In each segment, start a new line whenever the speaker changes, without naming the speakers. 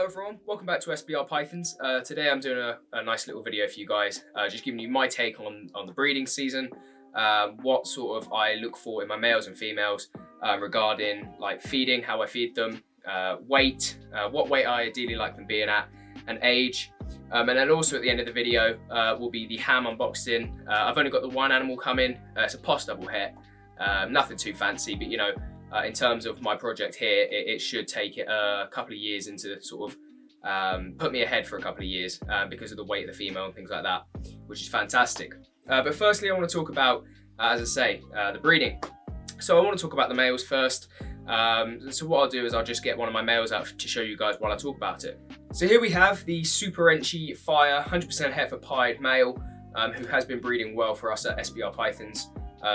Hello everyone, welcome back to SBR Pythons. Today I'm doing a nice little video for you guys, just giving you my take on the breeding season, what sort of I look for in my males and females regarding like feeding, how I feed them, weight, what weight I ideally like them being at, and age. And then also at the end of the video will be the Hamm unboxing. I've only got the one animal coming, it's a post double het, nothing too fancy, but you know, in terms of my project here, it should take it a couple of years into sort of put me ahead for a couple of years because of the weight of the female and things like that, which is fantastic. But firstly, I want to talk about, as I say, the breeding. So I want to talk about the males first. So what I'll do is I'll just get one of my males out to show you guys while I talk about it. So here we have the Super Enchi Fire 100% Heifer Pied male who has been breeding well for us at SBR Pythons.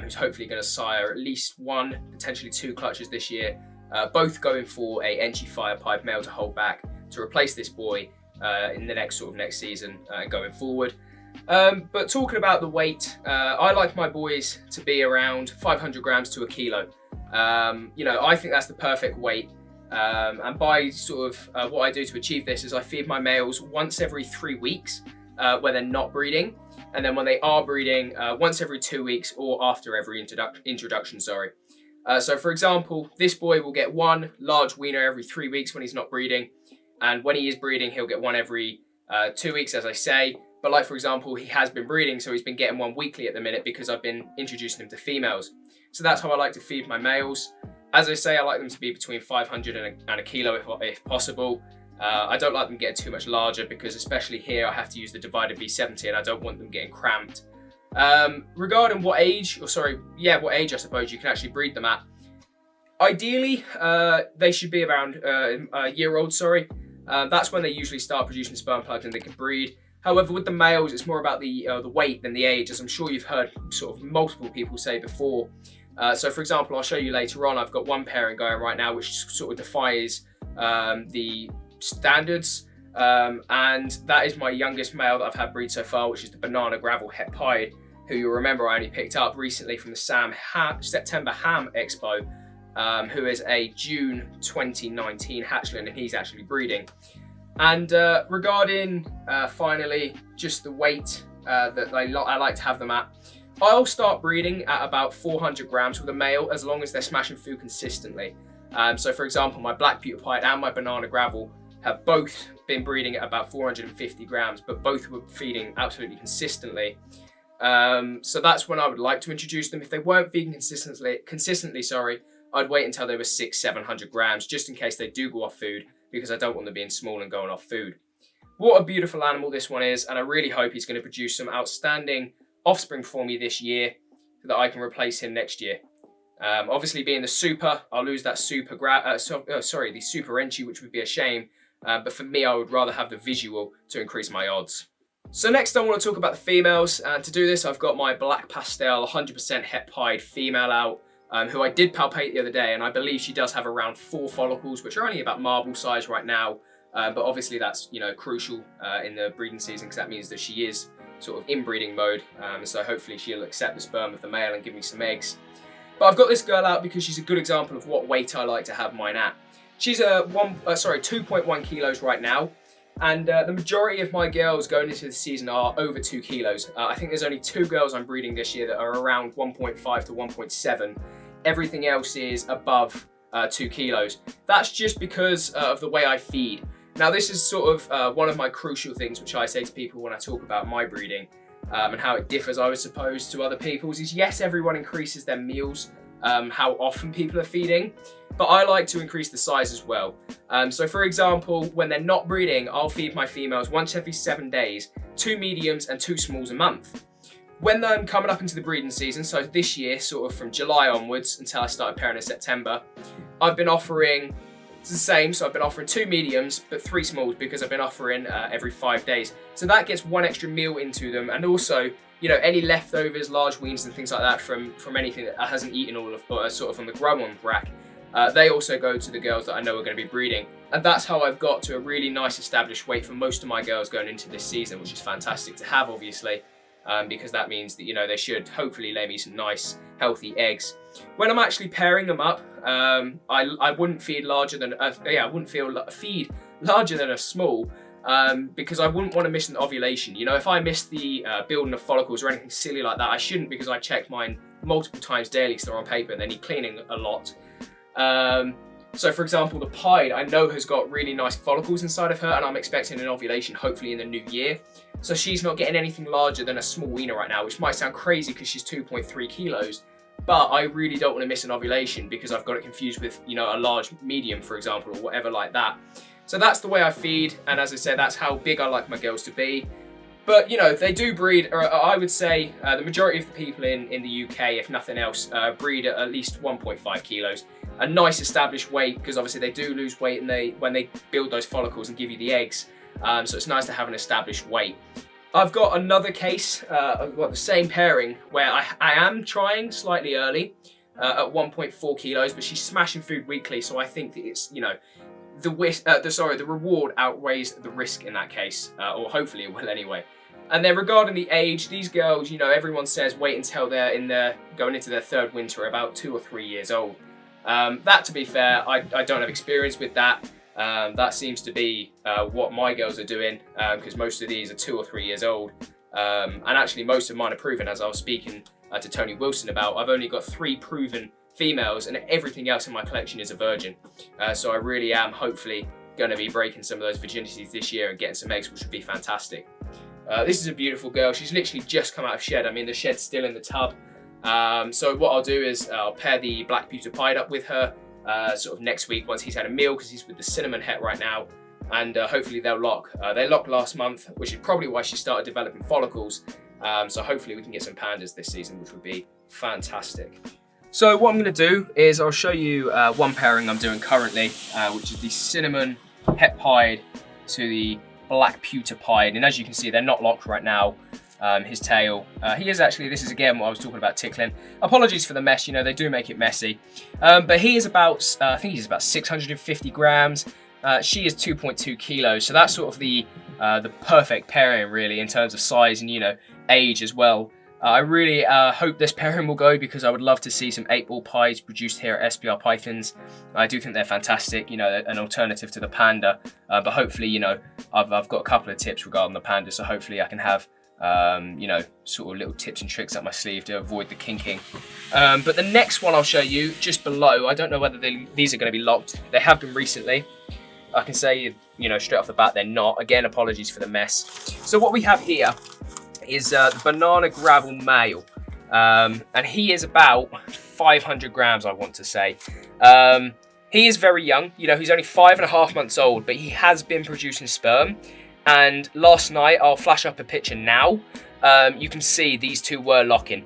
Who's hopefully going to sire at least one, potentially two clutches this year, both going for a Enchi Fire Pied male to hold back to replace this boy in the next season going forward. But talking about the weight, I like my boys to be around 500 grams to a kilo. You know, I think that's the perfect weight. And by sort of what I do to achieve this is I feed my males once every 3 weeks when they're not breeding. And then when they are breeding, once every 2 weeks or after every introduction, sorry. So for example, this boy will get one large weaner every 3 weeks when he's not breeding. And when he is breeding, he'll get one every 2 weeks, as I say. But like, for example, he has been breeding, so he's been getting one weekly at the minute because I've been introducing him to females. So that's how I like to feed my males. As I say, I like them to be between 500 and a kilo if possible. I don't like them getting too much larger because especially here I have to use the divided V70 and I don't want them getting cramped. Regarding what age, what age I suppose you can actually breed them at. Ideally, they should be around a year old, that's when they usually start producing sperm plugs and they can breed. However, with the males, it's more about the weight than the age, as I'm sure you've heard sort of multiple people say before. So for example, I'll show you later on, I've got one pairing going right now which sort of defies the standards, and that is my youngest male that I've had breed so far, which is the Banana Gravel Het Pied, who you'll remember I only picked up recently from the September Hamm Expo, who is a June 2019 hatchling, and he's actually breeding. And regarding finally just the weight that I like to have them at, I'll start breeding at about 400 grams with a male as long as they're smashing food consistently. So for example, my Black Pewter Pied and my Banana Gravel have both been breeding at about 450 grams, but both were feeding absolutely consistently. So that's when I would like to introduce them. If they weren't feeding consistently, I'd wait until they were 600-700 grams, just in case they do go off food, because I don't want them being small and going off food. What a beautiful animal this one is, and I really hope he's going to produce some outstanding offspring for me this year, so that I can replace him next year. Obviously being the super, I'll lose that the super Enchi, which would be a shame. But for me, I would rather have the visual to increase my odds. So next I want to talk about the females, and to do this I've got my Black Pastel 100% Het Pied female out, who I did palpate the other day, and I believe she does have around 4 follicles, which are only about marble size right now, but obviously that's, you know, crucial in the breeding season because that means that she is sort of in breeding mode, so hopefully she'll accept the sperm of the male and give me some eggs. But I've got this girl out because she's a good example of what weight I like to have mine at. She's 2.1 kilos right now, and the majority of my girls going into the season are over 2 kilos. I think there's only 2 girls I'm breeding this year that are around 1.5 to 1.7. Everything else is above 2 kilos. That's just because of the way I feed. Now this is sort of one of my crucial things which I say to people when I talk about my breeding and how it differs, I suppose, to other people's, is yes, everyone increases their meals, how often people are feeding, but I like to increase the size as well. So for example, when they're not breeding, I'll feed my females once every 7 days, 2 mediums and 2 smalls a month. When I'm coming up into the breeding season, so this year, sort of from July onwards until I started pairing in September, I've been offering, it's the same, so I've been offering 2 mediums, but 3 smalls because I've been offering every 5 days. So that gets 1 extra meal into them, and also, you know, any leftovers, large weans and things like that from anything that hasn't eaten all of, sort of from the grow-on rack, they also go to the girls that I know are going to be breeding. And that's how I've got to a really nice established weight for most of my girls going into this season, which is fantastic to have, obviously, because that means that, you know, they should hopefully lay me some nice, healthy eggs. When I'm actually pairing them up, I wouldn't feed larger than, I wouldn't feed larger than a small, because I wouldn't want to miss an ovulation. You know, if I miss the building of follicles or anything silly like that, I shouldn't, because I check mine multiple times daily because they're on paper and they need cleaning a lot. So for example, the Pied I know has got really nice follicles inside of her, and I'm expecting an ovulation hopefully in the new year. So she's not getting anything larger than a small wiener right now, which might sound crazy because she's 2.3 kilos. But I really don't want to miss an ovulation because I've got it confused with, you know, a large medium, for example, or whatever like that. So that's the way I feed, and as I said, that's how big I like my girls to be. But, you know, they do breed, or I would say the majority of the people in the UK, if nothing else, breed at least 1.5 kilos. A nice established weight, because obviously they do lose weight when they build those follicles and give you the eggs. So it's nice to have an established weight. I've got another case, I've got the same pairing, where I am trying slightly early at 1.4 kilos, but she's smashing food weekly, so I think that it's, you know, the reward outweighs the risk in that case, or hopefully it will anyway. And then regarding the age, these girls, you know, everyone says wait until they're going into their third winter, about 2 or 3 years old. That, to be fair, I don't have experience with that. That seems to be what my girls are doing, because most of these are 2 or 3 years old. And actually most of mine are proven, as I was speaking to Tony Wilson about. I've only got 3 proven females, and everything else in my collection is a virgin. So I really am hopefully going to be breaking some of those virginities this year and getting some eggs, which would be fantastic. This is a beautiful girl. She's literally just come out of shed. I mean, the shed's still in the tub. So what I'll do is I'll pair the Black Pewter Pied up with her sort of next week once he's had a meal, because he's with the cinnamon het right now, and hopefully they'll lock. They locked last month, which is probably why she started developing follicles. So hopefully we can get some pandas this season, which would be fantastic. So what I'm going to do is I'll show you one pairing I'm doing currently, which is the cinnamon het pied to the Black Pewter Pied, and as you can see, they're not locked right now. His tail, he is actually, this is again what I was talking about tickling. Apologies for the mess, you know, they do make it messy. But he is about, I think he's about 650 grams. She is 2.2 kilos, so that's sort of the perfect pairing really in terms of size and, you know, age as well. I really hope this pairing will go, because I would love to see some 8-ball pies produced here at SPR Pythons. I do think they're fantastic, you know, an alternative to the panda. But hopefully, you know, I've got a couple of tips regarding the panda, so hopefully I can have you know, sort of little tips and tricks up my sleeve to avoid the kinking. But the next one I'll show you just below, I don't know whether these are going to be locked. They have been recently. I can say, you know, straight off the bat they're not. Again, apologies for the mess. So what we have here is the Banana Gravel male, and he is about 500 grams, I want to say. He is very young, you know, he's only 5.5 months old, but he has been producing sperm. And last night, I'll flash up a picture now, you can see these two were locking,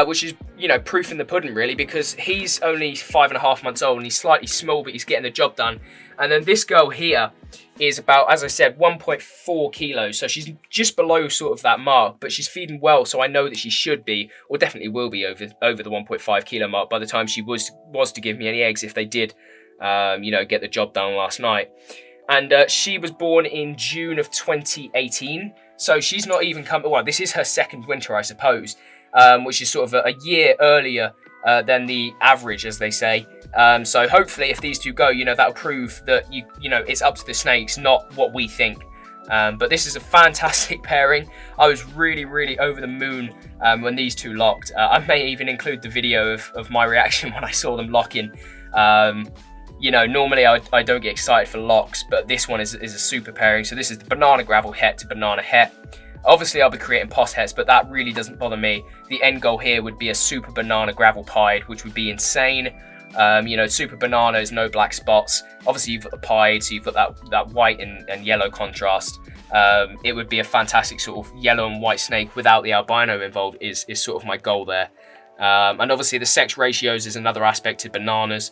which is, you know, proof in the pudding really, because he's only 5.5 months old and he's slightly small, but he's getting the job done. And then this girl here is about, as I said, 1.4 kilos. So she's just below sort of that mark, but she's feeding well. So I know that she should be, or definitely will be over the 1.5 kilo mark by the time she was to give me any eggs, if they did, you know, get the job done last night. And she was born in June of 2018. So she's not even come, well, this is her second winter, I suppose, which is sort of a year earlier than the average, as they say. So hopefully if these two go, you know, that'll prove that, you know, it's up to the snakes, not what we think. But this is a fantastic pairing. I was really, really over the moon when these two locked. I may even include the video of my reaction when I saw them locking. You know, normally I don't get excited for locks, but this one is a super pairing. So this is the Banana Gravel het to Banana het. Obviously, I'll be creating post hets, but that really doesn't bother me. The end goal here would be a Super Banana Gravel Pied, which would be insane. You know, Super Bananas, no black spots. Obviously, you've got the Pied, so you've got that white and yellow contrast. It would be a fantastic sort of yellow and white snake without the albino involved is sort of my goal there. And obviously, the sex ratios is another aspect to bananas.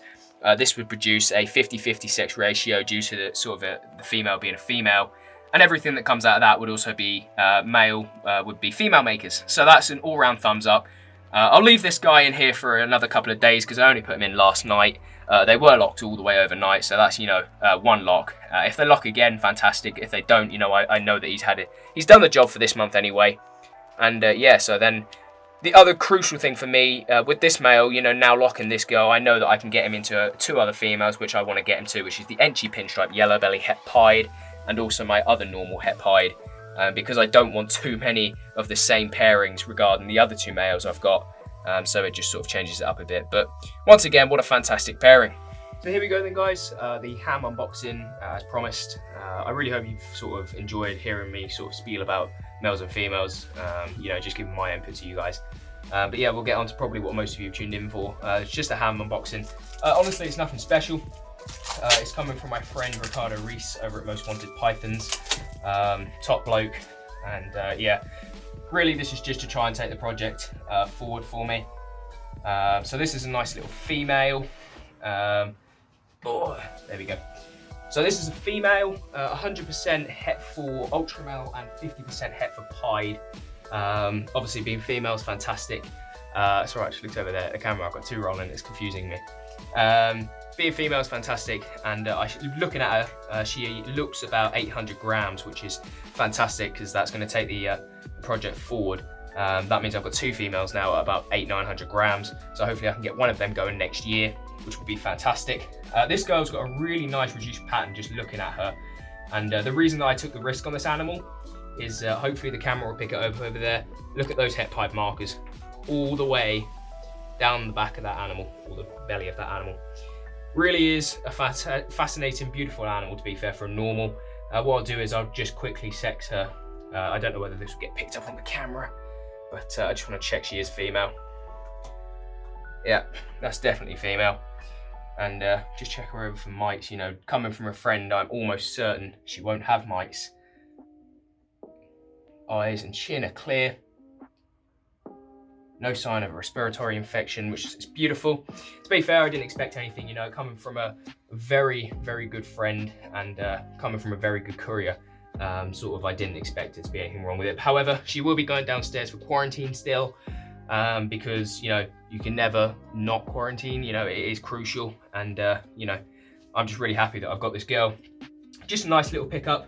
This would produce a 50-50 sex ratio due to the sort of the female being a female. And everything that comes out of that would also be male, would be female makers. So that's an all-round thumbs up. I'll leave this guy in here for another couple of days because I only put him in last night. They were locked all the way overnight, so that's, you know, one lock. If they lock again, fantastic. If they don't, you know, I know that he's done the job for this month anyway. And yeah, so then The other crucial thing for me with this male, you know, now locking this girl, I know that I can get him into 2 other females, which I want to get him to, which is the Enchy Pinstripe Yellow Belly Het Pied, and also my other normal Het Pied, because I don't want too many of the same pairings regarding the other 2 males I've got, so it just sort of changes it up a bit. But once again, what a fantastic pairing. So here we go then, guys, the Hamm unboxing as promised. I really hope you've sort of enjoyed hearing me sort of spiel about males and females, you know, just giving my input to you guys. But yeah, we'll get on to probably what most of you have tuned in for. It's just a Hamm unboxing. Honestly, it's nothing special. It's coming from my friend Ricardo Reese over at Most Wanted Pythons. Top bloke, and yeah, really this is just to try and take the project forward for me. So this is a nice little female. Oh, there we go. So this is a female, 100% Het for Ultramel and 50% Het for Pied. Obviously being female is fantastic. Sorry, I just looked over there at the camera, I've got 2 rolling, it's confusing me. Being female is fantastic, and looking at her, she looks about 800 grams, which is fantastic because that's going to take the project forward. That means I've got 2 females now at about 800-900 grams, so hopefully I can get one of them going next year, which would be fantastic. This girl's got a really nice reduced pattern just looking at her, and the reason that I took the risk on this animal is hopefully the camera will pick it over there. Look at those Het Pied markers all the way down the back of that animal, or the belly of that animal. Really is a fascinating, beautiful animal, to be fair, for a normal. What I'll do is I'll just quickly sex her. I don't know whether this will get picked up on the camera, but I just want to check she is female. Yeah, that's definitely female. And just check her over for mites. You know, coming from a friend, I'm almost certain she won't have mites. Eyes and chin are clear. No sign of a respiratory infection, which is beautiful. To be fair, I didn't expect anything, you know, coming from a very, very good friend and coming from a very good courier. Sort of, I didn't expect it to be anything wrong with it. However, she will be going downstairs for quarantine still, because, you know, you can never not quarantine, you know, it is crucial. And, you know, I'm just really happy that I've got this girl. Just a nice little pickup.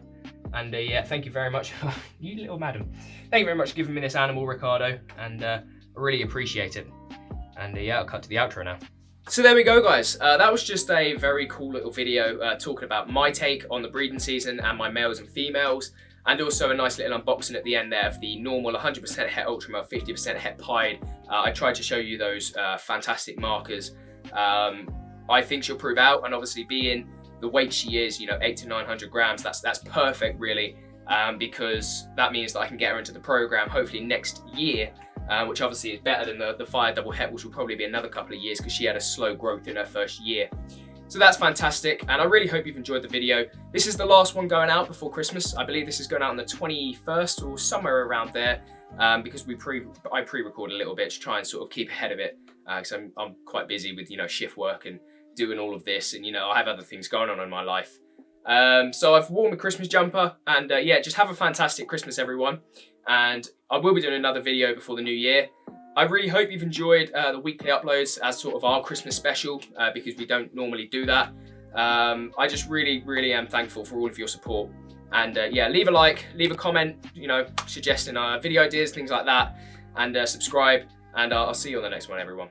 And yeah, thank you very much, you little madam. Thank you very much for giving me this animal, Ricardo, and I really appreciate it. And yeah, I'll cut to the outro now. So there we go, guys. That was just a very cool little video talking about my take on the breeding season and my males and females, and also a nice little unboxing at the end there of the normal 100% Het Ultramel, 50% Het Pied. I tried to show you those fantastic markers. I think she'll prove out, and obviously being the weight she is, you know, 800 to 900 grams, that's perfect really, because that means that I can get her into the program hopefully next year, which obviously is better than the Fire Double Het, which will probably be another couple of years because she had a slow growth in her first year. So that's fantastic, and I really hope you've enjoyed the video. This is the last one going out before Christmas. I believe this is going out on the 21st or somewhere around there, because I pre-record a little bit to try and sort of keep ahead of it, because I'm quite busy with, you know, shift work and doing all of this, and, you know, I have other things going on in my life. So I've worn my Christmas jumper, and yeah, just have a fantastic Christmas, everyone. And I will be doing another video before the new year. I really hope you've enjoyed the weekly uploads as sort of our Christmas special, because we don't normally do that. I just really, really am thankful for all of your support. And yeah, leave a like, leave a comment, you know, suggesting video ideas, things like that, and subscribe. And I'll see you on the next one, everyone.